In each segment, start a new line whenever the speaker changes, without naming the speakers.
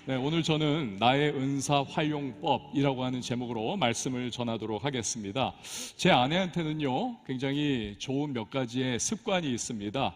네, 오늘 저는 나의 은사 활용법이라고 하는 제목으로 말씀을 전하도록 하겠습니다. 제 아내한테는요, 굉장히 좋은 몇 가지의 습관이 있습니다.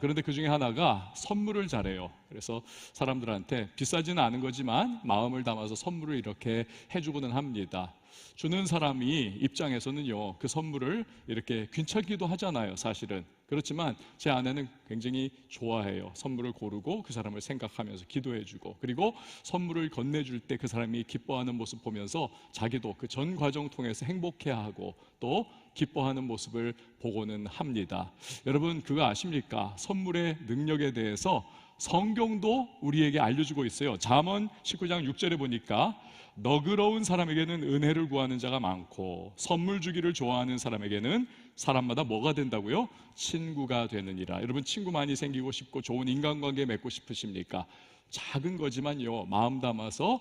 그런데 그 중에 하나가 선물을 잘해요. 그래서 사람들한테 비싸지는 않은 거지만 마음을 담아서 선물을 이렇게 해주고는 합니다. 주는 사람이 입장에서는요, 그 선물을 이렇게 괜찮기도 하잖아요, 사실은. 그렇지만 제 아내는 굉장히 좋아해요. 선물을 고르고 그 사람을 생각하면서 기도해주고, 그리고 선물을 건네줄 때 그 사람이 기뻐하는 모습 보면서 자기도 그 전 과정 통해서 행복해하고 또 기뻐하는 모습을 보고는 합니다. 여러분, 그거 아십니까? 선물의 능력에 대해서 성경도 우리에게 알려주고 있어요. 잠언 19장 6절에 보니까 너그러운 사람에게는 은혜를 구하는 자가 많고 선물 주기를 좋아하는 사람에게는 사람마다 뭐가 된다고요? 친구가 되느니라. 여러분, 친구 많이 생기고 싶고 좋은 인간관계 맺고 싶으십니까? 작은 거지만요, 마음 담아서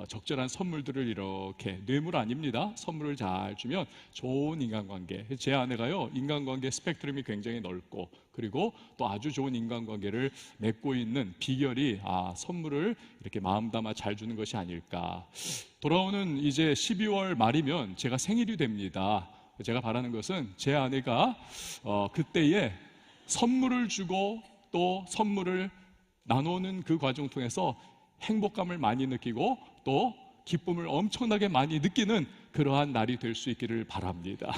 적절한 선물들을 이렇게, 뇌물 아닙니다. 선물을 잘 주면 좋은 인간관계. 제 아내가요, 인간관계 스펙트럼이 굉장히 넓고, 그리고 또 아주 좋은 인간관계를 맺고 있는 비결이 선물을 이렇게 마음 담아 잘 주는 것이 아닐까. 돌아오는 이제 12월 말이면 제가 생일이 됩니다. 제가 바라는 것은 제 아내가 그때에 선물을 주고 또 선물을 나누는 그 과정 통해서 행복감을 많이 느끼고 또 기쁨을 엄청나게 많이 느끼는 그러한 날이 될 수 있기를 바랍니다.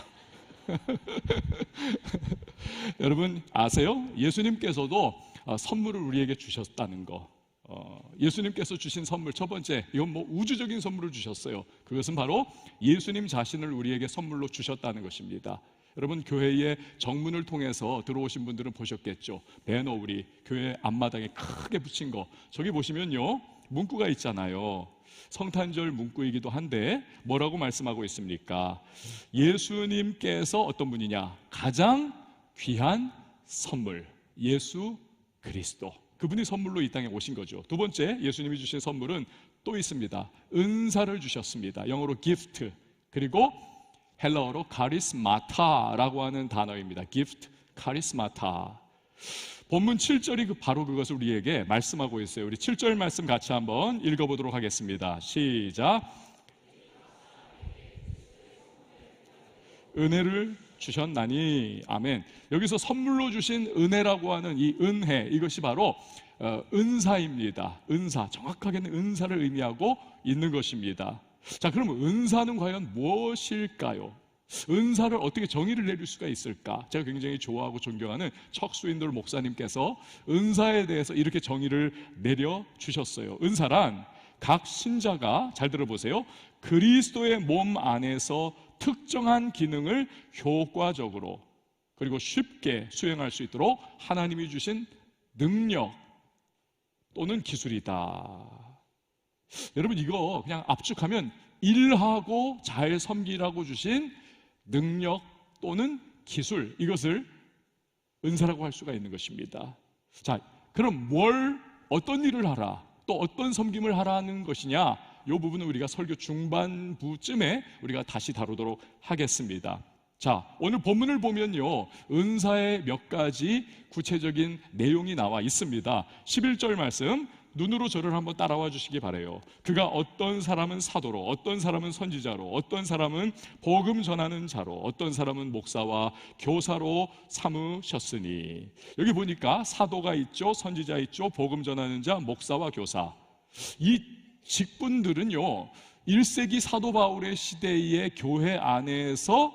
여러분 아세요? 예수님께서도 선물을 우리에게 주셨다는 거. 예수님께서 주신 선물 첫 번째, 이건 우주적인 선물을 주셨어요. 그것은 바로 예수님 자신을 우리에게 선물로 주셨다는 것입니다. 여러분, 교회의 정문을 통해서 들어오신 분들은 보셨겠죠. 배너 우리 교회 앞마당에 크게 붙인 거, 저기 보시면요, 문구가 있잖아요. 성탄절 문구이기도 한데 뭐라고 말씀하고 있습니까? 예수님께서 어떤 분이냐? 가장 귀한 선물, 예수 그리스도. 그분이 선물로 이 땅에 오신 거죠. 두 번째, 예수님이 주신 선물은 또 있습니다. 은사를 주셨습니다. 영어로 gift, 그리고 헬라어로 카리스마타라고 하는 단어입니다. gift, 카리스마타. 본문 7절이 바로 그것을 우리에게 말씀하고 있어요. 우리 7절 말씀 같이 한번 읽어보도록 하겠습니다. 시작. 은혜를 주셨나니. 아멘. 여기서 선물로 주신 은혜라고 하는 이 은혜, 이것이 바로 은사입니다. 은사, 정확하게는 은사를 의미하고 있는 것입니다. 자, 그럼 은사는 과연 무엇일까요? 은사를 어떻게 정의를 내릴 수가 있을까? 제가 굉장히 좋아하고 존경하는 척수인돌 목사님께서 은사에 대해서 이렇게 정의를 내려주셨어요. 은사란 각 신자가, 잘 들어보세요, 그리스도의 몸 안에서 특정한 기능을 효과적으로 그리고 쉽게 수행할 수 있도록 하나님이 주신 능력 또는 기술이다. 여러분, 이거 그냥 압축하면 일하고 잘 섬기라고 주신 능력 또는 기술, 이것을 은사라고 할 수가 있는 것입니다. 자, 그럼 어떤 일을 하라, 또 어떤 섬김을 하라는 것이냐, 이 부분은 우리가 설교 중반부쯤에 우리가 다시 다루도록 하겠습니다. 자, 오늘 본문을 보면요, 은사의 몇 가지 구체적인 내용이 나와 있습니다. 11절 말씀, 눈으로 저를 한번 따라와 주시기 바라요. 그가 어떤 사람은 사도로, 어떤 사람은 선지자로, 어떤 사람은 복음 전하는 자로, 어떤 사람은 목사와 교사로 삼으셨으니. 여기 보니까 사도가 있죠, 선지자 있죠, 복음 전하는 자, 목사와 교사. 이 직분들은요, 1세기 사도 바울의 시대의 교회 안에서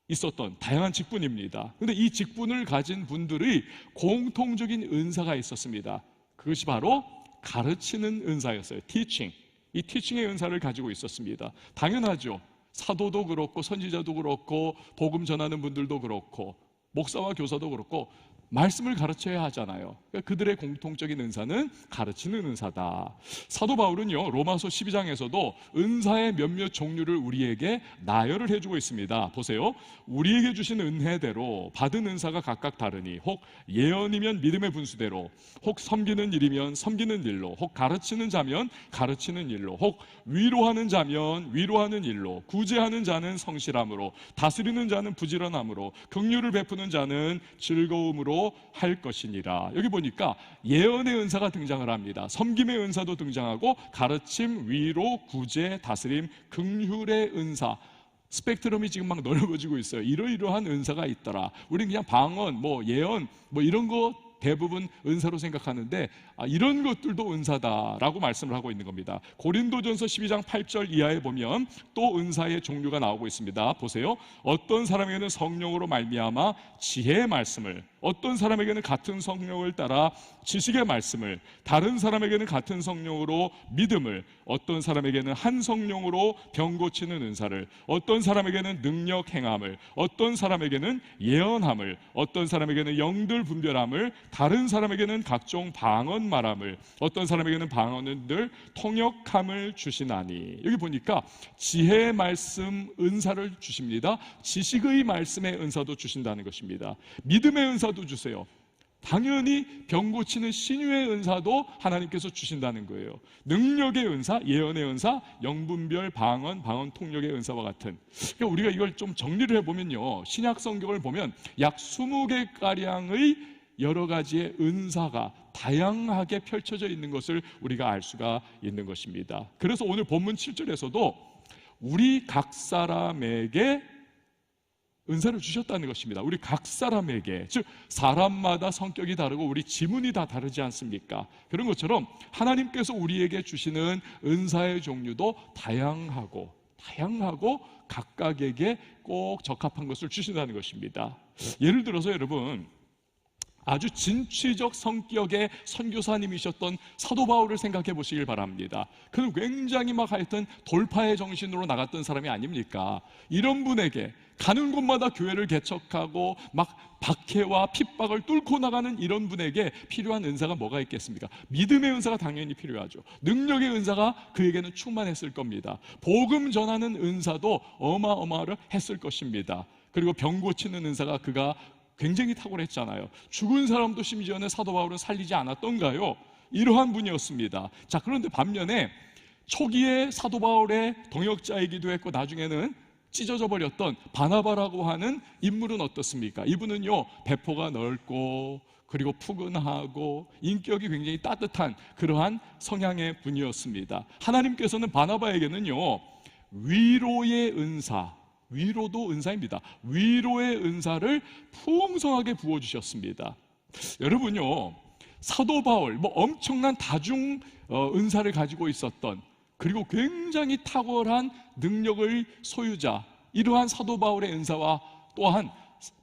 있었던 다양한 직분입니다. 그런데 이 직분을 가진 분들의 공통적인 은사가 있었습니다. 그것이 바로 가르치는 은사였어요. teaching. 이 teaching의 은사를 가지고 있었습니다. 당연하죠. 사도도 그렇고 선지자도 그렇고 복음 전하는 분들도 그렇고 목사와 교사도 그렇고 말씀을 가르쳐야 하잖아요. 그러니까 그들의 공통적인 은사는 가르치는 은사다. 사도 바울은요, 로마서 12장에서도 은사의 몇몇 종류를 우리에게 나열을 해주고 있습니다. 보세요. 우리에게 주신 은혜대로 받은 은사가 각각 다르니, 혹 예언이면 믿음의 분수대로, 혹 섬기는 일이면 섬기는 일로, 혹 가르치는 자면 가르치는 일로, 혹 위로하는 자면 위로하는 일로, 구제하는 자는 성실함으로, 다스리는 자는 부지런함으로, 긍휼을 베푸는 자는 즐거움으로 할 것이니라. 여기 보니까 예언의 은사가 등장을 합니다. 섬김의 은사도 등장하고 가르침, 위로, 구제, 다스림, 긍휼의 은사, 스펙트럼이 지금 막 넓어지고 있어요. 이러이러한 은사가 있더라. 우리는 그냥 방언, 예언, 이런 거 대부분 은사로 생각하는데 이런 것들도 은사다라고 말씀을 하고 있는 겁니다. 고린도전서 12장 8절 이하에 보면 또 은사의 종류가 나오고 있습니다. 보세요. 어떤 사람에게는 성령으로 말미암아 지혜의 말씀을, 어떤 사람에게는 같은 성령을 따라 지식의 말씀을, 다른 사람에게는 같은 성령으로 믿음을, 어떤 사람에게는 한 성령으로 병 고치는 은사를, 어떤 사람에게는 능력 행함을, 어떤 사람에게는 예언함을, 어떤 사람에게는 영들 분별함을, 다른 사람에게는 각종 방언 말함을, 어떤 사람에게는 방언들 통역함을 주시나니. 여기 보니까 지혜의 말씀 은사를 주십니다. 지식의 말씀의 은사도 주신다는 것입니다. 믿음의 은사도 주세요. 당연히 병 고치는 신유의 은사도 하나님께서 주신다는 거예요. 능력의 은사, 예언의 은사, 영분별, 방언 통역의 은사와 같은. 그러니까 우리가 이걸 좀 정리를 해보면요, 신약 성경을 보면 약 20개가량의 여러 가지의 은사가 다양하게 펼쳐져 있는 것을 우리가 알 수가 있는 것입니다. 그래서 오늘 본문 7절에서도 우리 각 사람에게 은사를 주셨다는 것입니다. 우리 각 사람에게, 즉 사람마다 성격이 다르고 우리 지문이 다 다르지 않습니까? 그런 것처럼 하나님께서 우리에게 주시는 은사의 종류도 다양하고 각각에게 꼭 적합한 것을 주신다는 것입니다. 예를 들어서 여러분, 아주 진취적 성격의 선교사님이셨던 사도 바울을 생각해 보시길 바랍니다. 그는 굉장히 하여튼 돌파의 정신으로 나갔던 사람이 아닙니까? 이런 분에게 가는 곳마다 교회를 개척하고 박해와 핍박을 뚫고 나가는 이런 분에게 필요한 은사가 뭐가 있겠습니까? 믿음의 은사가 당연히 필요하죠. 능력의 은사가 그에게는 충만했을 겁니다. 복음 전하는 은사도 어마어마했을 것입니다. 그리고 병 고치는 은사가 그가 굉장히 탁월했잖아요. 죽은 사람도 심지어는 사도 바울은 살리지 않았던가요? 이러한 분이었습니다. 자, 그런데 반면에 초기에 사도 바울의 동역자이기도 했고 나중에는 찢어져 버렸던 바나바라고 하는 인물은 어떻습니까? 이분은요, 배포가 넓고 그리고 푸근하고 인격이 굉장히 따뜻한 그러한 성향의 분이었습니다. 하나님께서는 바나바에게는요, 위로의 은사, 위로도 은사입니다. 위로의 은사를 풍성하게 부어주셨습니다. 여러분요, 사도 바울 엄청난 다중 은사를 가지고 있었던, 그리고 굉장히 탁월한 능력의 소유자, 이러한 사도 바울의 은사와 또한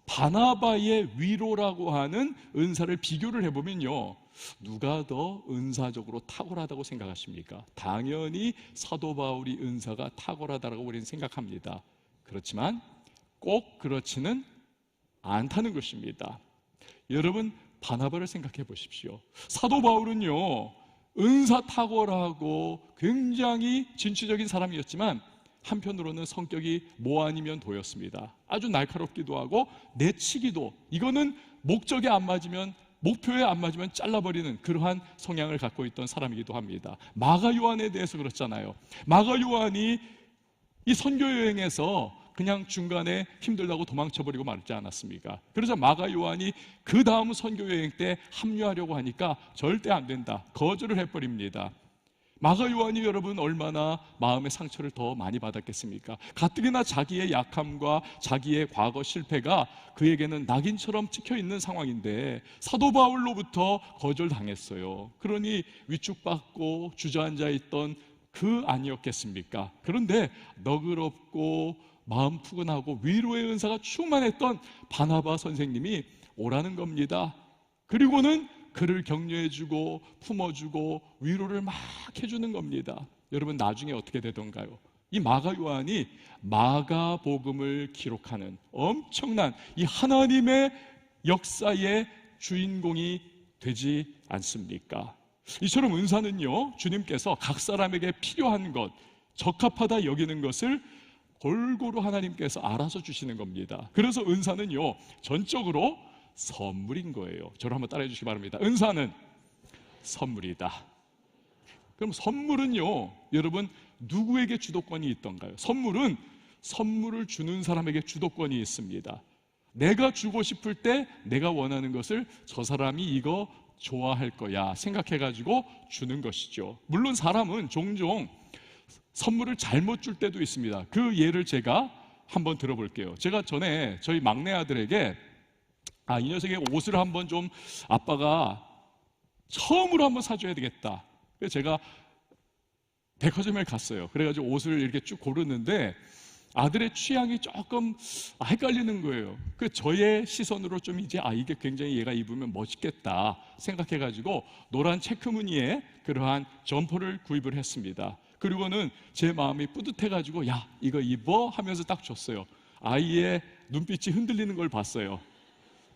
바나바의 위로라고 하는 은사를 비교를 해보면요, 누가 더 은사적으로 탁월하다고 생각하십니까? 당연히 사도 바울이 은사가 탁월하다고 우리는 생각합니다. 그렇지만 꼭 그렇지는 않다는 것입니다. 여러분, 바나바를 생각해 보십시오. 사도 바울은요, 은사 탁월하고 굉장히 진취적인 사람이었지만 한편으로는 성격이 뭐 아니면 도였습니다. 아주 날카롭기도 하고 내치기도, 이거는 목적에 안 맞으면, 목표에 안 맞으면 잘라버리는 그러한 성향을 갖고 있던 사람이기도 합니다. 마가 요한에 대해서 그렇잖아요. 마가 요한이 이 선교 여행에서 그냥 중간에 힘들다고 도망쳐버리고 말지 않았습니까? 그래서 마가 요한이 그 다음 선교 여행 때 합류하려고 하니까 절대 안 된다, 거절을 해버립니다. 마가 요한이 여러분 얼마나 마음의 상처를 더 많이 받았겠습니까? 가뜩이나 자기의 약함과 자기의 과거 실패가 그에게는 낙인처럼 찍혀있는 상황인데 사도 바울로부터 거절당했어요. 그러니 위축받고 주저앉아 있던 그 아니었겠습니까? 그런데 너그럽고 마음 푸근하고 위로의 은사가 충만했던 바나바 선생님이 오라는 겁니다. 그리고는 그를 격려해주고 품어주고 위로를 막 해주는 겁니다. 여러분, 나중에 어떻게 되던가요? 이 마가 요한이 마가복음을 기록하는 엄청난 이 하나님의 역사의 주인공이 되지 않습니까? 이처럼 은사는요, 주님께서 각 사람에게 필요한 것, 적합하다 여기는 것을 골고루 하나님께서 알아서 주시는 겁니다. 그래서 은사는요, 전적으로 선물인 거예요. 저를 한번 따라해 주시기 바랍니다. 은사는 선물이다. 그럼 선물은요, 여러분, 누구에게 주도권이 있던가요? 선물은 선물을 주는 사람에게 주도권이 있습니다. 내가 주고 싶을 때 내가 원하는 것을 저 사람이 이거 좋아할 거야 생각해가지고 주는 것이죠. 물론 사람은 종종 선물을 잘못 줄 때도 있습니다. 그 예를 제가 한번 들어볼게요. 제가 전에 저희 막내 아들에게 이 녀석의 옷을 한번 좀 아빠가 처음으로 한번 사줘야 되겠다. 그래서 제가 백화점에 갔어요. 그래가지고 옷을 이렇게 쭉 고르는데 아들의 취향이 조금 헷갈리는 거예요. 그 저의 시선으로 좀 이제 이게 굉장히 얘가 입으면 멋있겠다 생각해가지고 노란 체크무늬의 그러한 점퍼를 구입을 했습니다. 그리고는 제 마음이 뿌듯해가지고 야 이거 입어 하면서 딱 줬어요. 아이의 눈빛이 흔들리는 걸 봤어요.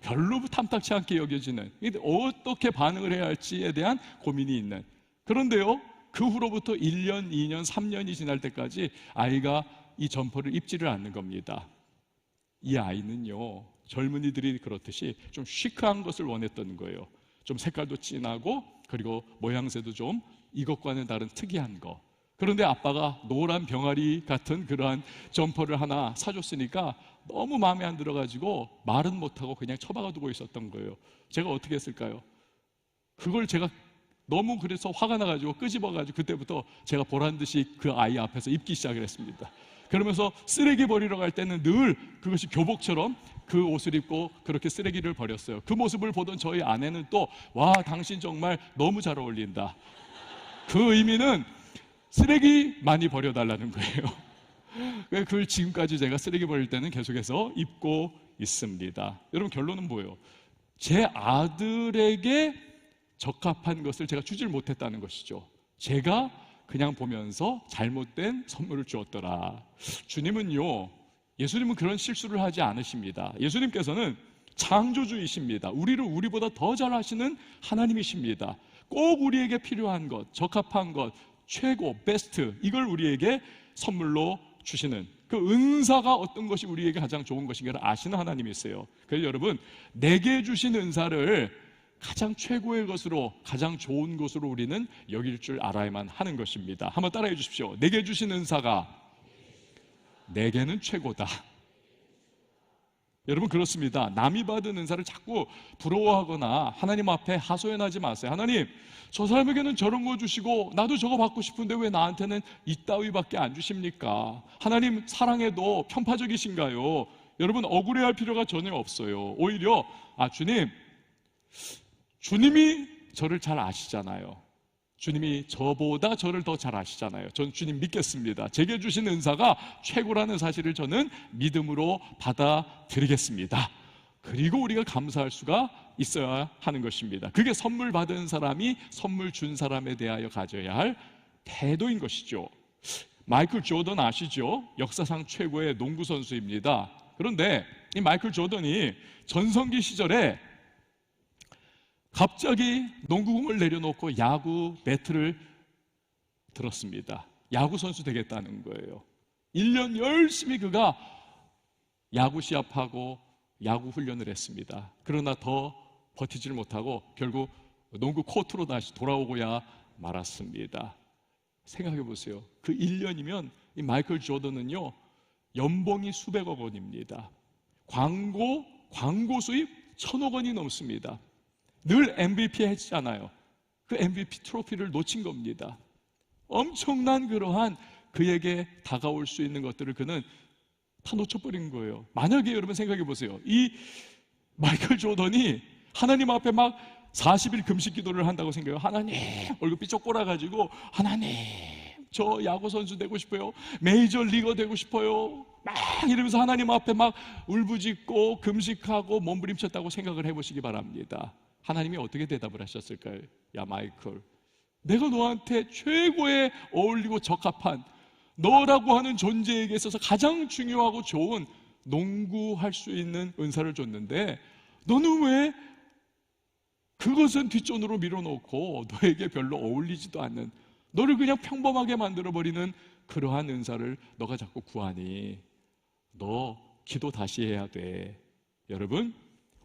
별로 탐탁치 않게 여겨지는, 어떻게 반응을 해야 할지에 대한 고민이 있는. 그런데요, 그 후로부터 1년, 2년, 3년이 지날 때까지 아이가 이 점퍼를 입지를 않는 겁니다. 이 아이는요, 젊은이들이 그렇듯이 좀 시크한 것을 원했던 거예요. 좀 색깔도 진하고 그리고 모양새도 좀 이것과는 다른 특이한 거. 그런데 아빠가 노란 병아리 같은 그러한 점퍼를 하나 사줬으니까 너무 마음에 안 들어가지고 말은 못하고 그냥 처박아두고 있었던 거예요. 제가 어떻게 했을까요? 그걸 제가 너무 그래서 화가 나가지고 끄집어가지고 그때부터 제가 보란듯이 그 아이 앞에서 입기 시작을 했습니다. 그러면서 쓰레기 버리러 갈 때는 늘 그것이 교복처럼 그 옷을 입고 그렇게 쓰레기를 버렸어요. 그 모습을 보던 저희 아내는 또 와 당신 정말 너무 잘 어울린다. 그 의미는 쓰레기 많이 버려달라는 거예요. 그걸 지금까지 제가 쓰레기 버릴 때는 계속해서 입고 있습니다. 여러분 결론은 뭐예요? 제 아들에게 적합한 것을 제가 주질 못했다는 것이죠. 제가 그냥 보면서 잘못된 선물을 주었더라. 주님은요, 예수님은 그런 실수를 하지 않으십니다. 예수님께서는 창조주이십니다. 우리를 우리보다 더 잘하시는 하나님이십니다. 꼭 우리에게 필요한 것, 적합한 것, 최고, 베스트, 이걸 우리에게 선물로 주시는 그 은사가 어떤 것이 우리에게 가장 좋은 것인가를 아시는 하나님이세요. 그래서 여러분, 내게 주신 은사를 가장 최고의 것으로, 가장 좋은 것으로 우리는 여길 줄 알아야만 하는 것입니다. 한번 따라해 주십시오. 내게 주신 은사가 내게는 최고다. 여러분 그렇습니다. 남이 받은 은사를 자꾸 부러워하거나 하나님 앞에 하소연하지 마세요. 하나님, 저 사람에게는 저런 거 주시고 나도 저거 받고 싶은데 왜 나한테는 이따위밖에 안 주십니까? 하나님 사랑에도 편파적이신가요? 여러분 억울해할 필요가 전혀 없어요. 오히려 주님이 저를 잘 아시잖아요. 주님이 저보다 저를 더 잘 아시잖아요. 전 주님 믿겠습니다. 제게 주신 은사가 최고라는 사실을 저는 믿음으로 받아들이겠습니다. 그리고 우리가 감사할 수가 있어야 하는 것입니다. 그게 선물 받은 사람이 선물 준 사람에 대하여 가져야 할 태도인 것이죠. 마이클 조던 아시죠? 역사상 최고의 농구 선수입니다. 그런데 이 마이클 조던이 전성기 시절에 갑자기 농구공을 내려놓고 야구 배트를 들었습니다. 야구 선수 되겠다는 거예요. 1년 열심히 그가 야구 시합하고 야구 훈련을 했습니다. 그러나 더 버티질 못하고 결국 농구 코트로 다시 돌아오고야 말았습니다. 생각해 보세요. 그 1년이면 이 마이클 조던은요, 연봉이 수백억 원입니다. 광고 수입 1,000억 원이 넘습니다. 늘 MVP 했잖아요. 그 MVP 트로피를 놓친 겁니다. 엄청난 그러한 그에게 다가올 수 있는 것들을 그는 다 놓쳐버린 거예요. 만약에 여러분 생각해 보세요. 이 마이클 조던이 하나님 앞에 막 40일 금식 기도를 한다고 생각해요. 하나님, 얼굴 삐쩍 꼬라가지고 하나님, 저 야구 선수 되고 싶어요. 메이저 리거 되고 싶어요. 막 이러면서 하나님 앞에 막 울부짖고 금식하고 몸부림쳤다고 생각을 해보시기 바랍니다. 하나님이 어떻게 대답을 하셨을까요? 야 마이클, 내가 너한테 최고의 어울리고 적합한 너라고 하는 존재에게 있어서 가장 중요하고 좋은 농구할 수 있는 은사를 줬는데 너는 왜 그것은 뒷전으로 밀어놓고 너에게 별로 어울리지도 않는, 너를 그냥 평범하게 만들어버리는 그러한 은사를 너가 자꾸 구하니? 너 기도 다시 해야 돼. 여러분,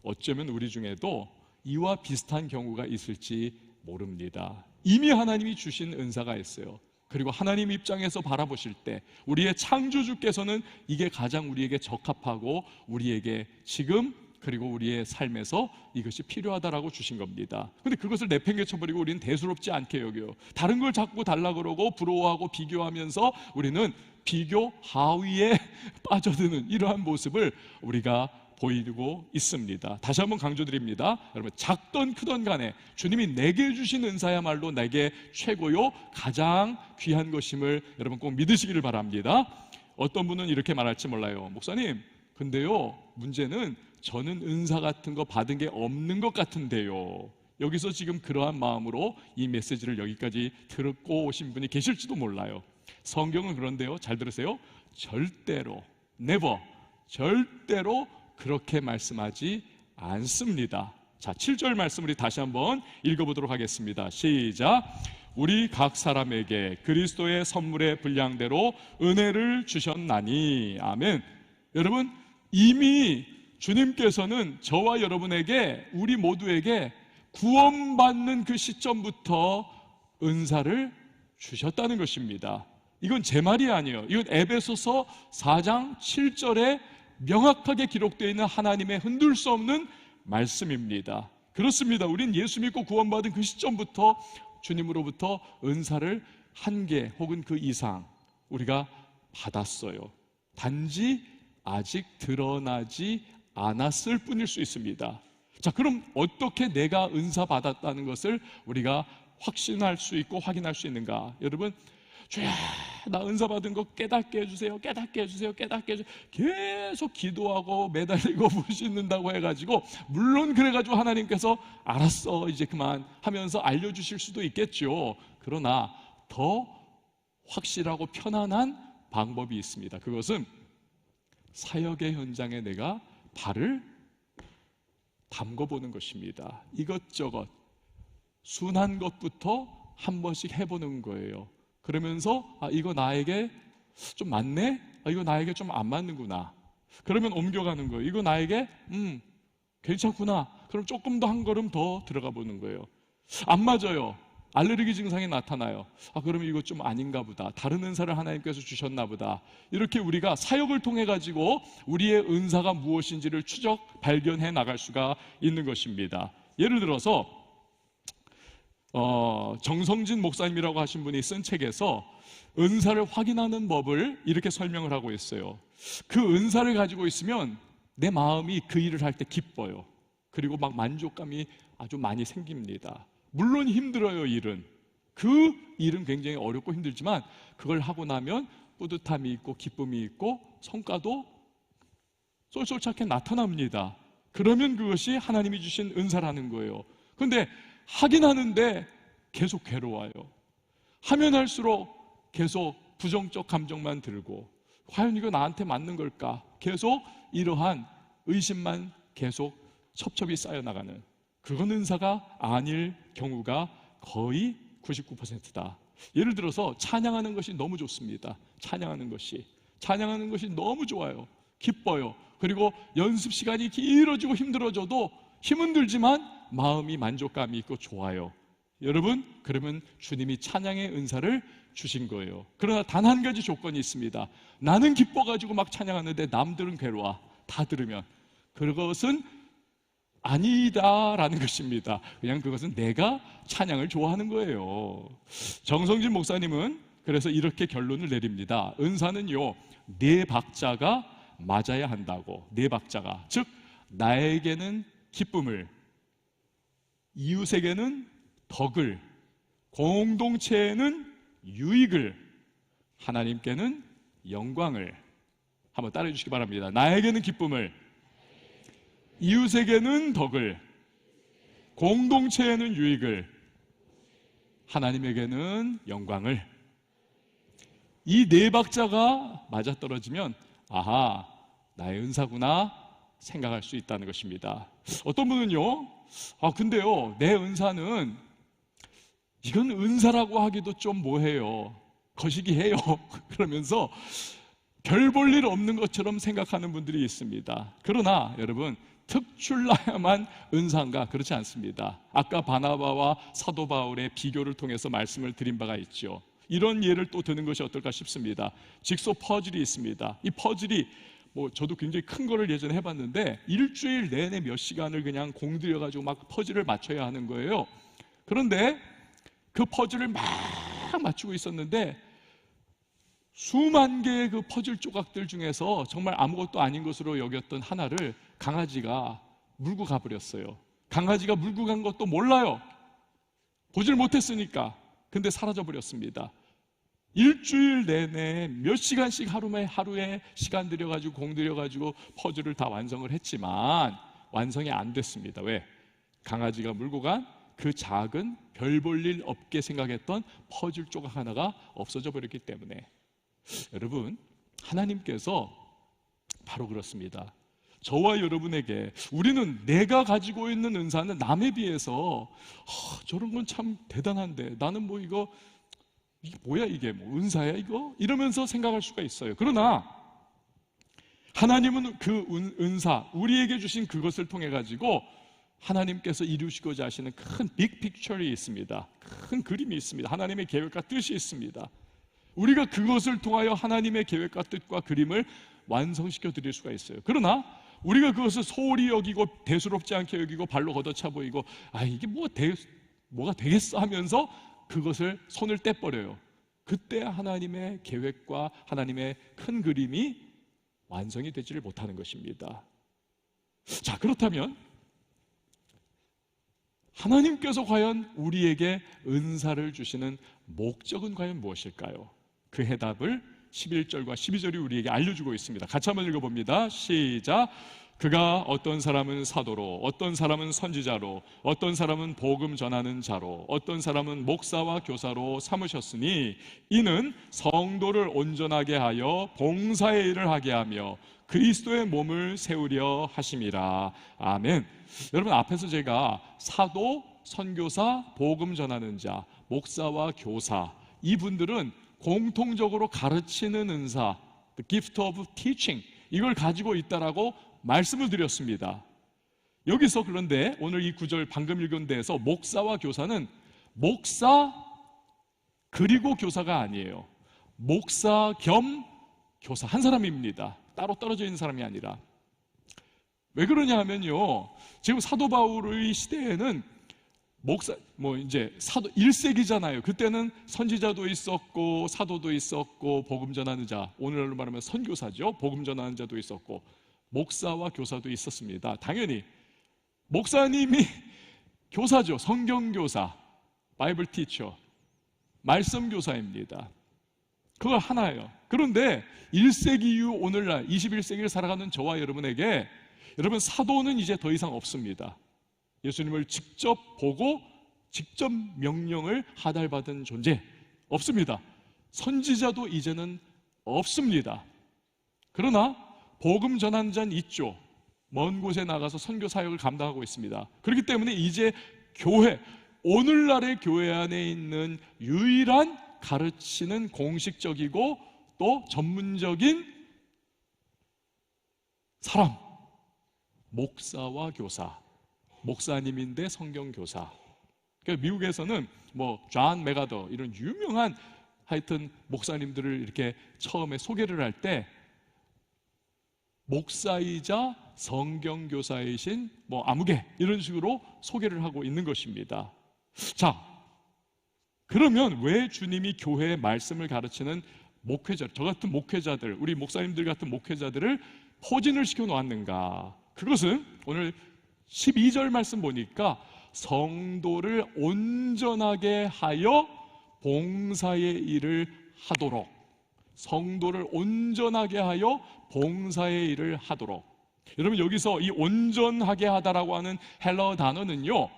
어쩌면 우리 중에도 이와 비슷한 경우가 있을지 모릅니다. 이미 하나님이 주신 은사가 있어요. 그리고 하나님 입장에서 바라보실 때 우리의 창조주께서는 이게 가장 우리에게 적합하고 우리에게 지금 그리고 우리의 삶에서 이것이 필요하다라고 주신 겁니다. 근데 그것을 내팽개쳐버리고 우리는 대수롭지 않게 여겨요. 다른 걸 자꾸 달라 그러고 부러워하고 비교하면서 우리는 비교 하위에 빠져드는 이러한 모습을 우리가 보이고 있습니다. 다시 한번 강조드립니다. 여러분, 작던 크던 간에 주님이 내게 주신 은사야말로 내게 최고요 가장 귀한 것임을 여러분 꼭 믿으시기를 바랍니다. 어떤 분은 이렇게 말할지 몰라요. 목사님, 근데요 문제는 저는 은사 같은 거 받은 게 없는 것 같은데요. 여기서 지금 그러한 마음으로 이 메시지를 여기까지 듣고 오신 분이 계실지도 몰라요. 성경은 그런데요, 잘 들으세요, 절대로 never, 절대로 그렇게 말씀하지 않습니다. 자, 7절 말씀 우리 다시 한번 읽어보도록 하겠습니다. 시작. 우리 각 사람에게 그리스도의 선물의 분량대로 은혜를 주셨나니. 아멘. 여러분, 이미 주님께서는 저와 여러분에게, 우리 모두에게 구원받는 그 시점부터 은사를 주셨다는 것입니다. 이건 제 말이 아니에요. 이건 에베소서 4장 7절에 명확하게 기록되어 있는 하나님의 흔들 수 없는 말씀입니다. 그렇습니다. 우린 예수 믿고 구원받은 그 시점부터 주님으로부터 은사를 한 개 혹은 그 이상 우리가 받았어요. 단지 아직 드러나지 않았을 뿐일 수 있습니다. 자, 그럼 어떻게 내가 은사 받았다는 것을 우리가 확신할 수 있고 확인할 수 있는가? 여러분, 주야, 나 은사 받은 거 깨닫게 해주세요, 깨닫게 해주세요, 깨닫게 해주세요. 계속 기도하고 매달리고 부르짖는다고 해가지고, 물론 그래가지고 하나님께서 알았어 이제 그만 하면서 알려주실 수도 있겠죠. 그러나 더 확실하고 편안한 방법이 있습니다. 그것은 사역의 현장에 내가 발을 담궈보는 것입니다. 이것저것 순한 것부터 한 번씩 해보는 거예요. 그러면서 이거 나에게 좀 맞네? 이거 나에게 좀 안 맞는구나. 그러면 옮겨가는 거예요. 이거 나에게 괜찮구나. 그럼 조금 더 한 걸음 더 들어가 보는 거예요. 안 맞아요. 알레르기 증상이 나타나요. 그러면 이거 좀 아닌가 보다. 다른 은사를 하나님께서 주셨나 보다. 이렇게 우리가 사역을 통해 가지고 우리의 은사가 무엇인지를 추적, 발견해 나갈 수가 있는 것입니다. 예를 들어서 정성진 목사님이라고 하신 분이 쓴 책에서 은사를 확인하는 법을 이렇게 설명을 하고 있어요. 그 은사를 가지고 있으면 내 마음이 그 일을 할 때 기뻐요. 그리고 막 만족감이 아주 많이 생깁니다. 물론 힘들어요. 일은, 그 일은 굉장히 어렵고 힘들지만 그걸 하고 나면 뿌듯함이 있고 기쁨이 있고 성과도 쏠쏠차게 나타납니다. 그러면 그것이 하나님이 주신 은사라는 거예요. 그런데 하긴 하는데 계속 괴로워요. 하면 할수록 계속 부정적 감정만 들고, 과연 이거 나한테 맞는 걸까? 계속 이러한 의심만 계속 첩첩이 쌓여나가는, 그건 은사가 아닐 경우가 거의 99%다. 예를 들어서 찬양하는 것이 너무 좋습니다. 찬양하는 것이 너무 좋아요. 기뻐요. 그리고 연습 시간이 길어지고 힘들어져도 힘은 들지만 마음이 만족감이 있고 좋아요. 여러분, 그러면 주님이 찬양의 은사를 주신 거예요. 그러나 단 한 가지 조건이 있습니다. 나는 기뻐가지고 막 찬양하는데 남들은 괴로워. 다 들으면 그것은 아니다라는 것입니다. 그냥 그것은 내가 찬양을 좋아하는 거예요. 정성진 목사님은 그래서 이렇게 결론을 내립니다. 은사는요, 네 박자가 맞아야 한다고. 네 박자가, 즉 나에게는 기쁨을, 이웃에게는 덕을, 공동체에는 유익을, 하나님께는 영광을. 한번 따라해 주시기 바랍니다. 나에게는 기쁨을, 이웃에게는 덕을, 공동체에는 유익을, 하나님에게는 영광을. 이 네 박자가 맞아떨어지면 아하, 나의 은사구나 생각할 수 있다는 것입니다. 어떤 분은요, 근데요, 내 은사는, 이건 은사라고 하기도 좀 뭐해요, 거시기해요 그러면서 별 볼 일 없는 것처럼 생각하는 분들이 있습니다. 그러나 여러분, 특출나야만 은사인가? 그렇지 않습니다. 아까 바나바와 사도 바울의 비교를 통해서 말씀을 드린 바가 있죠. 이런 예를 또 드는 것이 어떨까 싶습니다. 직소 퍼즐이 있습니다. 이 퍼즐이 저도 굉장히 큰 거를 예전에 해봤는데 일주일 내내 몇 시간을 그냥 공들여가지고 막 퍼즐을 맞춰야 하는 거예요. 그런데 그 퍼즐을 막 맞추고 있었는데 수만 개의 그 퍼즐 조각들 중에서 정말 아무것도 아닌 것으로 여겼던 하나를 강아지가 물고 가버렸어요. 강아지가 물고 간 것도 몰라요. 보질 못했으니까. 근데 사라져버렸습니다. 일주일 내내 몇 시간씩 하루에 시간 들여가지고 공들여가지고 퍼즐을 다 완성을 했지만 완성이 안 됐습니다. 왜? 강아지가 물고 간 그 작은 별 볼 일 없게 생각했던 퍼즐 조각 하나가 없어져 버렸기 때문에. 여러분, 하나님께서 바로 그렇습니다. 저와 여러분에게 우리는 내가 가지고 있는 은사는 남에 비해서 저런 건 참 대단한데 나는 이게 뭐야, 이게 은사야 이거? 이러면서 생각할 수가 있어요. 그러나 하나님은 그 은사, 우리에게 주신 그것을 통해 가지고 하나님께서 이루시고자 하시는 큰 빅픽처리 있습니다. 큰 그림이 있습니다. 하나님의 계획과 뜻이 있습니다. 우리가 그것을 통하여 하나님의 계획과 뜻과 그림을 완성시켜 드릴 수가 있어요. 그러나 우리가 그것을 소홀히 여기고 대수롭지 않게 여기고 발로 걷어차 보이고 이게 뭐가 되겠어 하면서 그것을 손을 떼버려요. 그때 하나님의 계획과 하나님의 큰 그림이 완성이 되지를 못하는 것입니다. 자, 그렇다면 하나님께서 과연 우리에게 은사를 주시는 목적은 과연 무엇일까요? 그 해답을 11절과 12절이 우리에게 알려주고 있습니다. 같이 한번 읽어봅니다. 시작. 그가 어떤 사람은 사도로, 어떤 사람은 선지자로, 어떤 사람은 복음 전하는 자로, 어떤 사람은 목사와 교사로 삼으셨으니 이는 성도를 온전하게 하여 봉사의 일을 하게 하며 그리스도의 몸을 세우려 하심이라. 아멘. 여러분, 앞에서 제가 사도, 선교사, 복음 전하는 자, 목사와 교사, 이분들은 공통적으로 가르치는 은사, the gift of teaching, 이걸 가지고 있다라고 말씀을 드렸습니다. 여기서 그런데 오늘 이 구절 방금 읽은 데에서 목사와 교사는 목사 그리고 교사가 아니에요. 목사 겸 교사 한 사람입니다. 따로 떨어져 있는 사람이 아니라. 왜 그러냐 하면요, 지금 사도 바울의 시대에는 목사, 이제 사도 1세기잖아요. 그때는 선지자도 있었고 사도도 있었고 복음 전하는 자, 오늘날로 말하면 선교사죠. 복음 전하는 자도 있었고 목사와 교사도 있었습니다. 당연히 목사님이 교사죠. 성경교사, 바이블 티처, 말씀 교사입니다. 그거 하나예요. 그런데 1세기 이후 오늘날 21세기를 살아가는 저와 여러분에게, 여러분, 사도는 이제 더 이상 없습니다. 예수님을 직접 보고 직접 명령을 하달받은 존재 없습니다. 선지자도 이제는 없습니다. 그러나 복음 전하는 자는 있죠. 먼 곳에 나가서 선교 사역을 감당하고 있습니다. 그렇기 때문에 이제 교회, 오늘날의 교회 안에 있는 유일한 가르치는 공식적이고 또 전문적인 사람, 목사와 교사, 목사님인데 성경교사. 그러니까 미국에서는 존 메가더 이런 유명한 하여튼 목사님들을 이렇게 처음에 소개를 할 때 목사이자 성경교사이신 아무개 이런 식으로 소개를 하고 있는 것입니다. 자, 그러면 왜 주님이 교회의 말씀을 가르치는 목회자, 저 같은 목회자들, 우리 목사님들 같은 목회자들을 포진을 시켜 놓았는가? 그것은 오늘 12절 말씀 보니까 성도를 온전하게 하여 봉사의 일을 하도록, 성도를 온전하게 하여 봉사의 일을 하도록. 여러분, 여기서 이 온전하게 하다라고 하는 헬러 단어는요,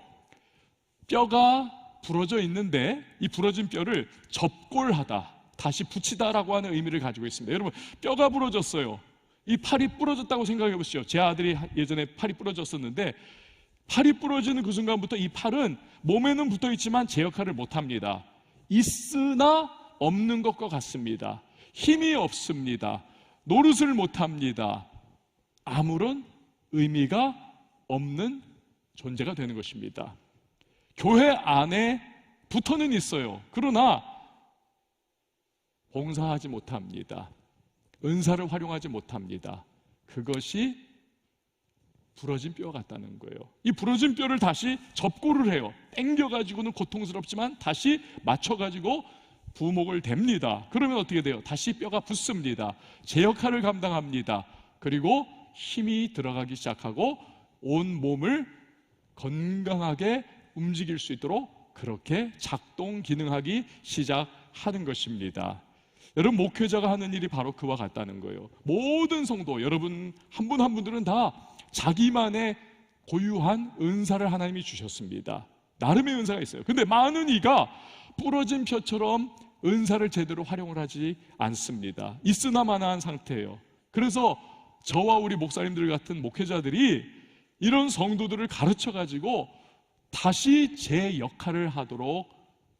뼈가 부러져 있는데 이 부러진 뼈를 접골하다, 다시 붙이다라고 하는 의미를 가지고 있습니다. 여러분, 뼈가 부러졌어요. 이 팔이 부러졌다고 생각해 보시죠. 제 아들이 예전에 팔이 부러졌었는데, 팔이 부러지는 그 순간부터 이 팔은 몸에는 붙어 있지만 제 역할을 못 합니다. 있으나 없는 것과 같습니다. 힘이 없습니다. 노릇을 못 합니다. 아무런 의미가 없는 존재가 되는 것입니다. 교회 안에 붙어는 있어요. 그러나 봉사하지 못합니다. 은사를 활용하지 못합니다. 그것이 부러진 뼈 같다는 거예요. 이 부러진 뼈를 다시 접고를 해요. 당겨가지고는 고통스럽지만 다시 맞춰가지고 부목을 댑니다. 그러면 어떻게 돼요? 다시 뼈가 붙습니다. 제 역할을 감당합니다. 그리고 힘이 들어가기 시작하고 온 몸을 건강하게 움직일 수 있도록 그렇게 작동 기능하기 시작하는 것입니다. 여러분, 목회자가 하는 일이 바로 그와 같다는 거예요. 모든 성도 여러분 한 분 한 분들은 다 자기만의 고유한 은사를 하나님이 주셨습니다. 나름의 은사가 있어요. 근데 많은 이가 부러진 뼈처럼 은사를 제대로 활용을 하지 않습니다. 있으나 마나한 상태예요. 그래서 저와 우리 목사님들 같은 목회자들이 이런 성도들을 가르쳐 가지고 다시 제 역할을 하도록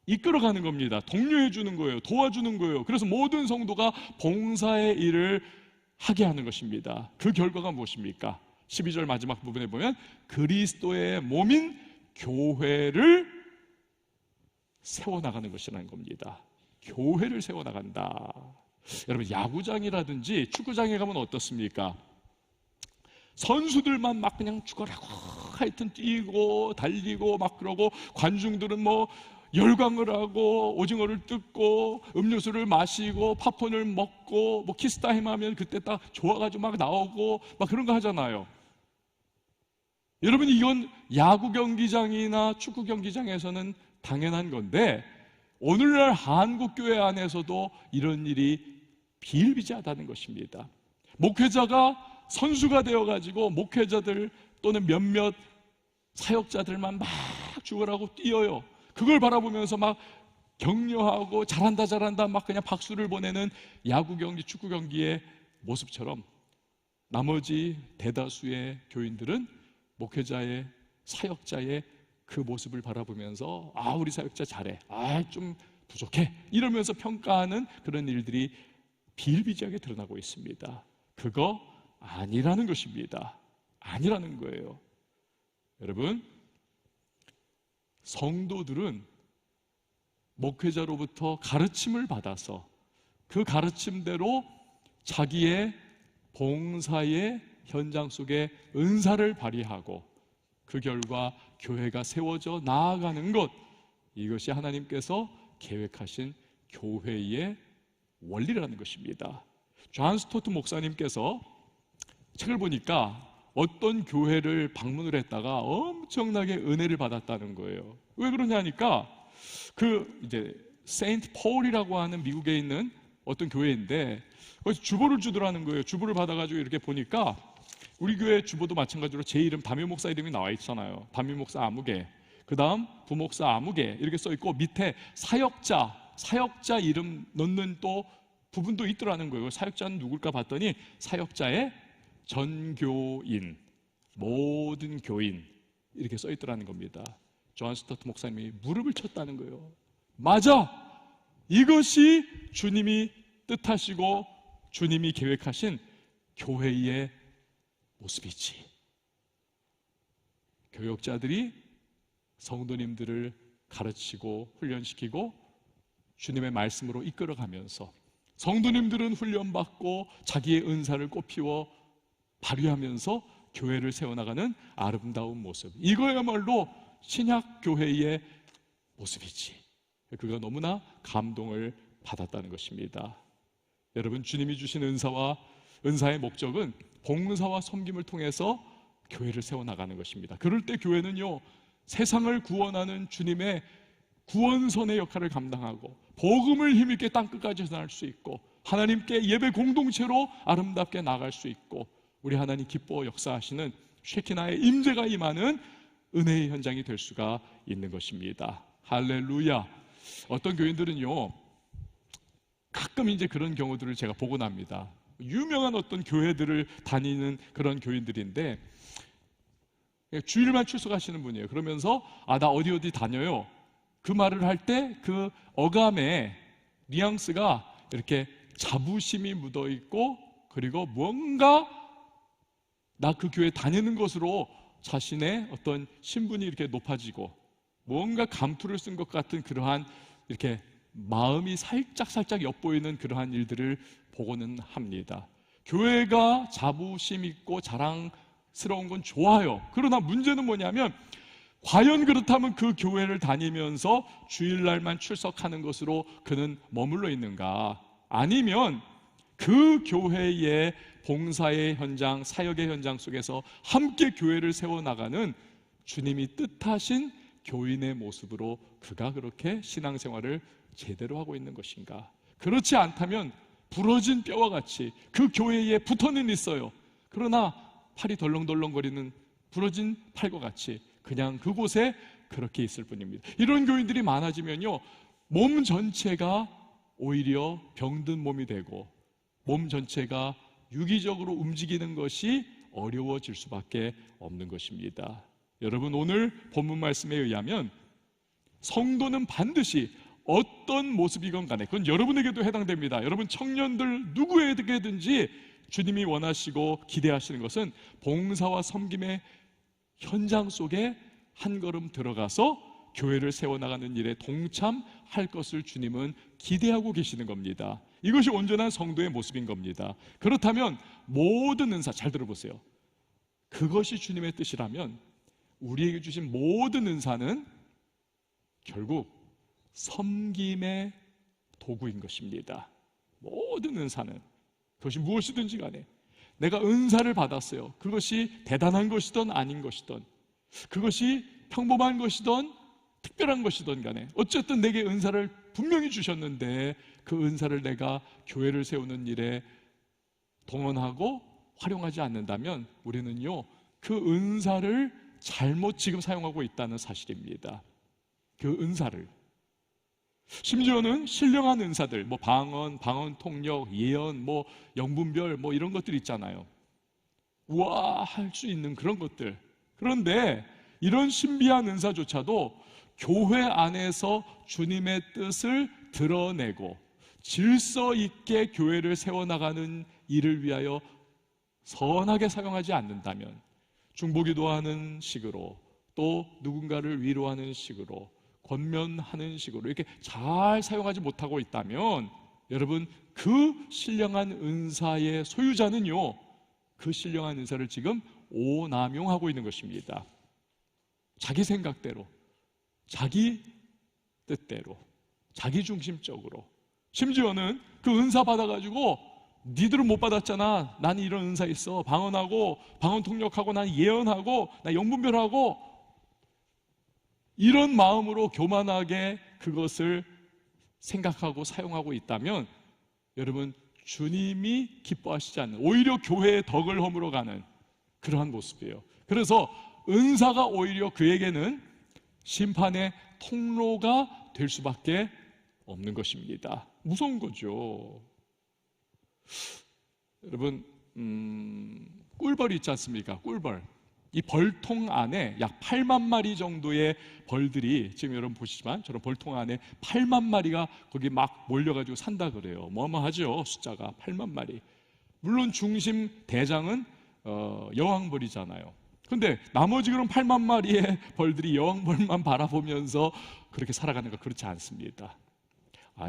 이끌어가는 겁니다. 독려해 주는 거예요. 도와주는 거예요. 그래서 모든 성도가 봉사의 일을 하게 하는 것입니다. 그 결과가 무엇입니까? 12절 마지막 부분에 보면 그리스도의 몸인 교회를 세워나가는 것이라는 겁니다. 교회를 세워나간다. 여러분, 야구장이라든지 축구장에 가면 어떻습니까? 선수들만 막 그냥 죽어라고 하여튼 뛰고 달리고 막 그러고, 관중들은 뭐 열광을 하고 오징어를 뜯고 음료수를 마시고 팝콘을 먹고 뭐 키스타임 하면 그때 딱 좋아가지고 막 나오고 막 그런 거 하잖아요. 여러분, 이건 야구 경기장이나 축구 경기장에서는 당연한 건데 오늘날 한국 교회 안에서도 이런 일이 비일비재하다는 것입니다. 목회자가 선수가 되어가지고 목회자들 또는 몇몇 사역자들만 막 죽으라고 뛰어요. 그걸 바라보면서 막 격려하고 잘한다 잘한다 막 그냥 박수를 보내는 야구 경기, 축구 경기의 모습처럼 나머지 대다수의 교인들은 목회자의, 사역자의 그 모습을 바라보면서 아, 우리 사역자 잘해, 아, 좀 부족해, 이러면서 평가하는 그런 일들이 비일비재하게 드러나고 있습니다. 그거 아니라는 것입니다. 아니라는 거예요. 여러분, 성도들은 목회자로부터 가르침을 받아서 그 가르침대로 자기의 봉사의 현장 속에 은사를 발휘하고 그 결과 교회가 세워져 나아가는 것, 이것이 하나님께서 계획하신 교회의 원리라는 것입니다. 존 스토트 목사님께서 책을 보니까 어떤 교회를 방문을 했다가 엄청나게 은혜를 받았다는 거예요. 왜 그러냐니까 이제 세인트 폴이라고 하는 미국에 있는 어떤 교회인데 거기서 주보를 주더라는 거예요. 주보를 받아가지고 이렇게 보니까 우리 교회 주보도 마찬가지로 제 이름, 담임 목사 이름이 나와 있잖아요. 담임 목사 아무개, 그 다음 부목사 아무개 이렇게 써 있고 밑에 사역자 이름 넣는 또 부분도 있더라는 거예요. 사역자는 누굴까 봤더니 사역자의 전교인, 모든 교인 이렇게 써 있더라는 겁니다. 존 스토트 목사님이 무릎을 쳤다는 거예요. 맞아! 이것이 주님이 뜻하시고 주님이 계획하신 교회의 모습이지. 교역자들이 성도님들을 가르치고 훈련시키고 주님의 말씀으로 이끌어가면서 성도님들은 훈련받고 자기의 은사를 꽃피워 발휘하면서 교회를 세워나가는 아름다운 모습, 이거야말로 신약 교회의 모습이지. 그가 너무나 감동을 받았다는 것입니다. 여러분, 주님이 주신 은사의 목적은 봉사와 섬김을 통해서 교회를 세워나가는 것입니다. 그럴 때 교회는요, 세상을 구원하는 주님의 구원선의 역할을 감당하고 복음을 힘있게 땅끝까지 전할 수 있고 하나님께 예배 공동체로 아름답게 나갈 수 있고 우리 하나님 기뻐 역사하시는 쉐키나의 임재가 임하는 은혜의 현장이 될 수가 있는 것입니다. 할렐루야. 어떤 교인들은요, 가끔 이제 그런 경우들을 제가 보곤 합니다. 유명한 어떤 교회들을 다니는 그런 교인들인데 주일만 출석하시는 분이에요. 그러면서 나 어디 다녀요, 그 말을 할 때 그 어감에 뉘앙스가 이렇게 자부심이 묻어있고 그리고 뭔가 나 그 교회 다니는 것으로 자신의 어떤 신분이 이렇게 높아지고 뭔가 감투를 쓴 것 같은 그러한 이렇게 마음이 살짝 엿보이는 그러한 일들을 보고는 합니다. 교회가 자부심 있고 자랑스러운 건 좋아요. 그러나 문제는 뭐냐면 과연 그렇다면 그 교회를 다니면서 주일날만 출석하는 것으로 그는 머물러 있는가? 아니면 그 교회의 봉사의 현장, 사역의 현장 속에서 함께 교회를 세워나가는 주님이 뜻하신 교인의 모습으로 그가 그렇게 신앙생활을 제대로 하고 있는 것인가? 그렇지 않다면 부러진 뼈와 같이 그 교회에 붙어는 있어요. 그러나 팔이 덜렁덜렁거리는 부러진 팔과 같이 그냥 그곳에 그렇게 있을 뿐입니다. 이런 교인들이 많아지면요, 몸 전체가 오히려 병든 몸이 되고 몸 전체가 유기적으로 움직이는 것이 어려워질 수밖에 없는 것입니다. 여러분, 오늘 본문 말씀에 의하면 성도는 반드시 어떤 모습이건 간에 그건 여러분에게도 해당됩니다. 여러분 청년들 누구에게든지 주님이 원하시고 기대하시는 것은 봉사와 섬김의 현장 속에 한 걸음 들어가서 교회를 세워나가는 일에 동참할 것을 주님은 기대하고 계시는 겁니다. 이것이 온전한 성도의 모습인 겁니다. 그렇다면 모든 은사, 잘 들어보세요. 그것이 주님의 뜻이라면 우리에게 주신 모든 은사는 결국 섬김의 도구인 것입니다. 모든 은사는 그것이 무엇이든지 간에 내가 은사를 받았어요. 그것이 대단한 것이든 아닌 것이든 그것이 평범한 것이든 특별한 것이든 간에 어쨌든 내게 은사를 분명히 주셨는데 그 은사를 내가 교회를 세우는 일에 동원하고 활용하지 않는다면 우리는요, 그 은사를 잘못 지금 사용하고 있다는 사실입니다. 그 은사를. 심지어는 신령한 은사들, 뭐 방언 통역, 예언, 뭐 영분별, 뭐 이런 것들 있잖아요. 우와 할 수 있는 그런 것들. 그런데 이런 신비한 은사조차도 교회 안에서 주님의 뜻을 드러내고 질서 있게 교회를 세워나가는 일을 위하여 선하게 사용하지 않는다면, 중보기도하는 식으로 또 누군가를 위로하는 식으로 권면하는 식으로 이렇게 잘 사용하지 못하고 있다면 여러분, 그 신령한 은사의 소유자는요, 그 신령한 은사를 지금 오남용하고 있는 것입니다. 자기 생각대로, 자기 뜻대로, 자기 중심적으로. 심지어는 그 은사 받아가지고 니들은 못 받았잖아, 나는 이런 은사 있어, 방언하고 방언 통역하고 난 예언하고 나 영분별하고, 이런 마음으로 교만하게 그것을 생각하고 사용하고 있다면 여러분, 주님이 기뻐하시지 않는, 오히려 교회의 덕을 허물어 가는 그러한 모습이에요. 그래서 은사가 오히려 그에게는 심판의 통로가 될 수밖에 없는 것입니다. 무서운 거죠. 여러분, 꿀벌이 있지 않습니까? 꿀벌. 이 벌통 안에 약 8만 마리 정도의 벌들이, 지금 여러분 보시지만 저런 벌통 안에 8만 마리가 거기 막 몰려가지고 산다 그래요. 어마어마하죠, 숫자가 8만 마리. 물론 중심 대장은 여왕벌이잖아요. 근데 나머지 그런 8만 마리의 벌들이 여왕벌만 바라보면서 그렇게 살아가는 거 그렇지 않습니다.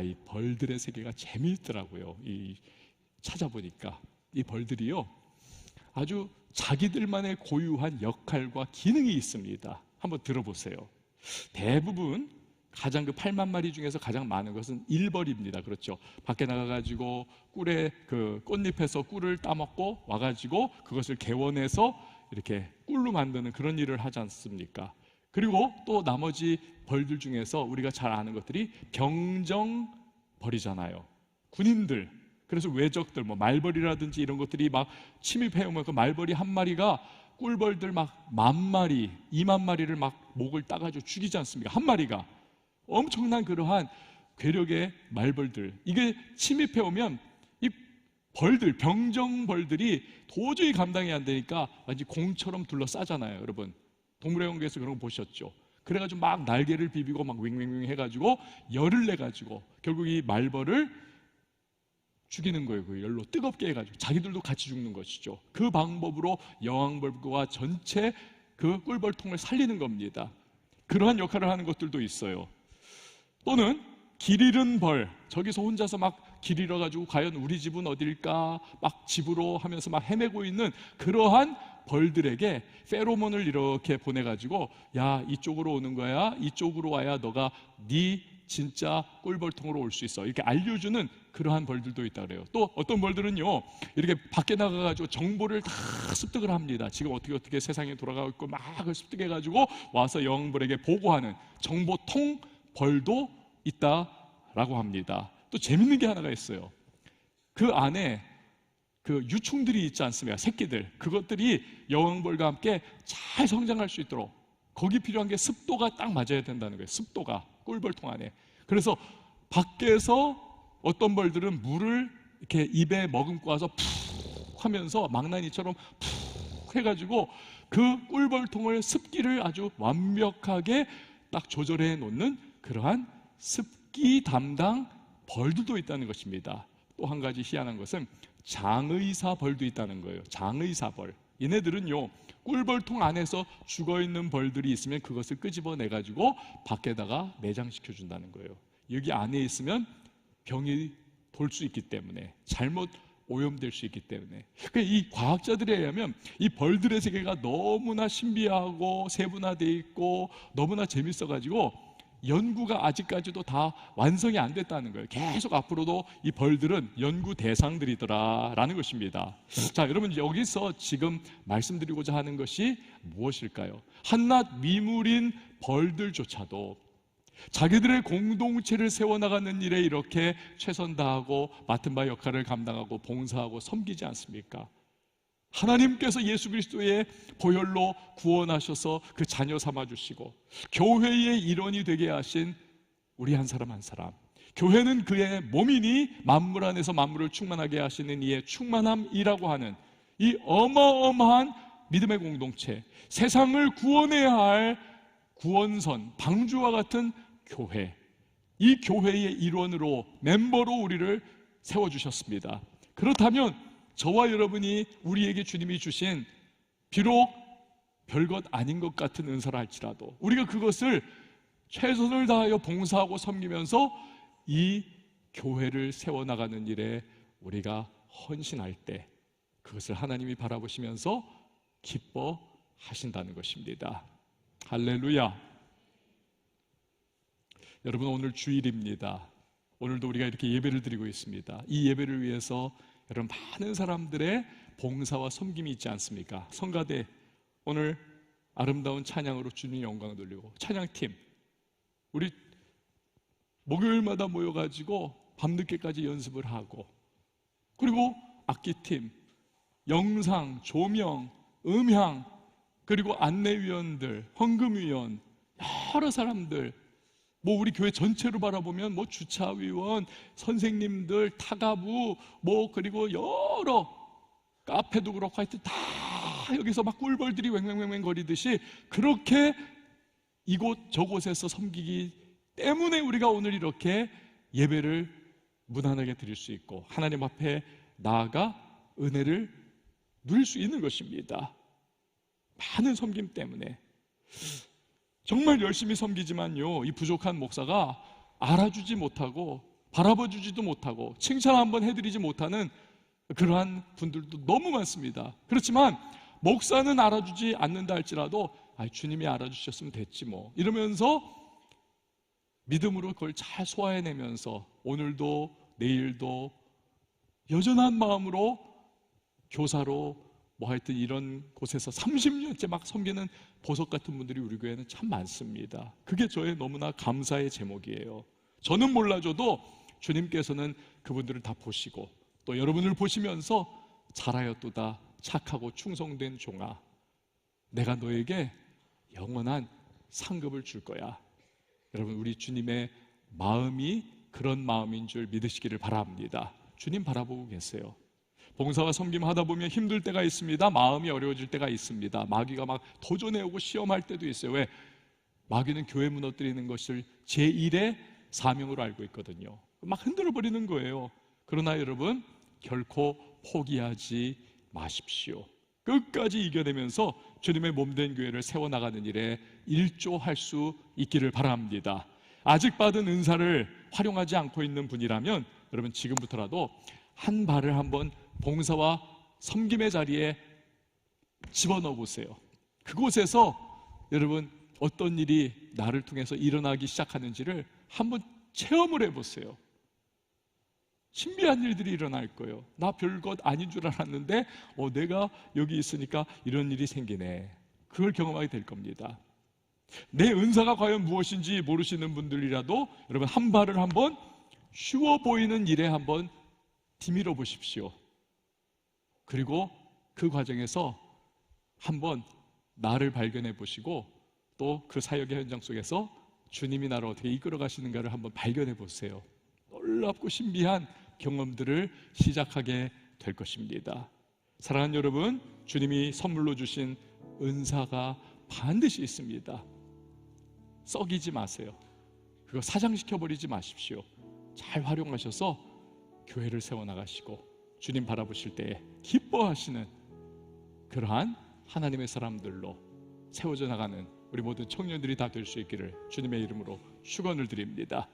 이 벌들의 세계가 재미있더라고요. 찾아보니까 이 벌들이요, 아주 자기들만의 고유한 역할과 기능이 있습니다. 한번 들어보세요. 대부분 가장 그 8만 마리 중에서 가장 많은 것은 일벌입니다. 그렇죠? 밖에 나가가지고 꿀에 그 꽃잎에서 꿀을 따먹고 와가지고 그것을 개원해서 이렇게 꿀로 만드는 그런 일을 하지 않습니까? 그리고 또 나머지 벌들 중에서 우리가 잘 아는 것들이 병정벌이잖아요. 군인들. 그래서 외적들, 뭐 말벌이라든지 이런 것들이 막 침입해오면 그 말벌이 한 마리가 꿀벌들 막 10,000마리, 20,000마리를 막 목을 따가지고 죽이지 않습니까? 한 마리가. 엄청난 그러한 괴력의 말벌들. 이게 침입해오면 이 벌들, 병정벌들이 도저히 감당이 안 되니까 완전 공처럼 둘러싸잖아요. 여러분, 동물의 연구에서 그런 거 보셨죠? 그래가지고 막 날개를 비비고 막 윙윙윙 해가지고 열을 내가지고 결국 이 말벌을 죽이는 거예요. 그 열로 뜨겁게 해가지고 자기들도 같이 죽는 것이죠. 그 방법으로 여왕벌과 전체 그 꿀벌통을 살리는 겁니다. 그러한 역할을 하는 것들도 있어요. 또는 길 잃은 벌, 저기서 혼자서 막 길 잃어가지고 과연 우리 집은 어딜까 막 집으로 하면서 막 헤매고 있는 그러한 벌들에게 페로몬을 이렇게 보내가지고, 야, 이쪽으로 오는 거야, 이쪽으로 와야 너가 네 진짜 꿀벌통으로 올 수 있어, 이렇게 알려주는 그러한 벌들도 있다 그래요. 또 어떤 벌들은요, 이렇게 밖에 나가가지고 정보를 다 습득을 합니다. 지금 어떻게 세상이 돌아가고 있고 막 그걸 습득해가지고 와서 영벌에게 보고하는 정보통 벌도 있다라고 합니다. 또 재밌는 게 하나가 있어요. 그 안에 그 유충들이 있지 않습니까? 새끼들. 그것들이 여왕벌과 함께 잘 성장할 수 있도록 거기 필요한 게 습도가 딱 맞아야 된다는 거예요. 습도가 꿀벌통 안에. 그래서 밖에서 어떤 벌들은 물을 이렇게 입에 머금고 와서 푹 하면서 망나니처럼 푹 해가지고 그 꿀벌통을 습기를 아주 완벽하게 딱 조절해 놓는 그러한 습기 담당 벌들도 있다는 것입니다. 또 한 가지 희한한 것은 장의사 벌도 있다는 거예요. 장의사 벌. 얘네들은요, 꿀벌통 안에서 죽어있는 벌들이 있으면 그것을 끄집어내 가지고 밖에다가 매장시켜 준다는 거예요. 여기 안에 있으면 병이 돌 수 있기 때문에, 잘못 오염될 수 있기 때문에. 그러니까 이 과학자들에 의하면 이 벌들의 세계가 너무나 신비하고 세분화되어 있고 너무나 재밌어 가지고 연구가 아직까지도 다 완성이 안 됐다는 거예요. 계속 앞으로도 이 벌들은 연구 대상들이더라라는 것입니다. 자, 여러분, 여기서 지금 말씀드리고자 하는 것이 무엇일까요? 한낱 미물인 벌들조차도 자기들의 공동체를 세워나가는 일에 이렇게 최선 다하고 맡은 바 역할을 감당하고 봉사하고 섬기지 않습니까? 하나님께서 예수 그리스도의 보혈로 구원하셔서 그 자녀 삼아주시고 교회의 일원이 되게 하신 우리 한 사람 한 사람, 교회는 그의 몸이니 만물 안에서 만물을 충만하게 하시는 이의 충만함이라고 하는 이 어마어마한 믿음의 공동체, 세상을 구원해야 할 구원선, 방주와 같은 교회, 이 교회의 일원으로, 멤버로 우리를 세워주셨습니다. 그렇다면 저와 여러분이 우리에게 주님이 주신 비록 별것 아닌 것 같은 은사라 할지라도 우리가 그것을 최선을 다하여 봉사하고 섬기면서 이 교회를 세워나가는 일에 우리가 헌신할 때 그것을 하나님이 바라보시면서 기뻐하신다는 것입니다. 할렐루야. 여러분, 오늘 주일입니다. 오늘도 우리가 이렇게 예배를 드리고 있습니다. 이 예배를 위해서 여러분, 많은 사람들의 봉사와 섬김이 있지 않습니까? 성가대, 오늘 아름다운 찬양으로 주님 영광을 돌리고, 찬양팀, 우리 목요일마다 모여가지고 밤늦게까지 연습을 하고, 그리고 악기팀, 영상, 조명, 음향, 그리고 안내위원들, 헌금위원, 여러 사람들, 뭐 우리 교회 전체로 바라보면 뭐 주차위원, 선생님들, 타가부, 뭐 그리고 여러 카페도 그렇고 하여튼 다 여기서 막 꿀벌들이 왱왱왱 거리듯이 그렇게 이곳 저곳에서 섬기기 때문에 우리가 오늘 이렇게 예배를 무난하게 드릴 수 있고 하나님 앞에 나아가 은혜를 누릴 수 있는 것입니다. 많은 섬김 때문에. 정말 열심히 섬기지만요, 이 부족한 목사가 알아주지 못하고 바라봐주지도 못하고 칭찬 한번 해드리지 못하는 그러한 분들도 너무 많습니다. 그렇지만 목사는 알아주지 않는다 할지라도 주님이 알아주셨으면 됐지 뭐 이러면서 믿음으로 그걸 잘 소화해내면서 오늘도 내일도 여전한 마음으로 교사로 뭐 하여튼 이런 곳에서 30년째 막 섬기는 보석 같은 분들이 우리 교회는 참 많습니다. 그게 저의 너무나 감사의 제목이에요. 저는 몰라줘도 주님께서는 그분들을 다 보시고 또 여러분을 보시면서 잘하였도다 착하고 충성된 종아, 내가 너에게 영원한 상급을 줄 거야. 여러분, 우리 주님의 마음이 그런 마음인 줄 믿으시기를 바랍니다. 주님 바라보고 계세요. 봉사와 섬김 하다 보면 힘들 때가 있습니다. 마음이 어려워질 때가 있습니다. 마귀가 막 도전해오고 시험할 때도 있어요. 왜? 마귀는 교회 무너뜨리는 것을 제1의 사명으로 알고 있거든요. 막 흔들어 버리는 거예요. 그러나 여러분, 결코 포기하지 마십시오. 끝까지 이겨내면서 주님의 몸된 교회를 세워나가는 일에 일조할 수 있기를 바랍니다. 아직 받은 은사를 활용하지 않고 있는 분이라면 여러분 지금부터라도 한 발을 한번 봉사와 섬김의 자리에 집어넣어 보세요. 그곳에서 여러분 어떤 일이 나를 통해서 일어나기 시작하는지를 한번 체험을 해보세요. 신비한 일들이 일어날 거예요. 나 별것 아닌 줄 알았는데 내가 여기 있으니까 이런 일이 생기네. 그걸 경험하게 될 겁니다. 내 은사가 과연 무엇인지 모르시는 분들이라도 여러분 한 발을 한번 쉬워 보이는 일에 한번 디밀어 보십시오. 그리고 그 과정에서 한번 나를 발견해 보시고 또 그 사역의 현장 속에서 주님이 나를 어떻게 이끌어 가시는가를 한번 발견해 보세요. 놀랍고 신비한 경험들을 시작하게 될 것입니다. 사랑하는 여러분, 주님이 선물로 주신 은사가 반드시 있습니다. 썩이지 마세요. 그거 사장시켜 버리지 마십시오. 잘 활용하셔서 교회를 세워나가시고 주님 바라보실 때에 기뻐하시는 그러한 하나님의 사람들로 세워져 나가는 우리 모든 청년들이 다 될 수 있기를 주님의 이름으로 축원을 드립니다.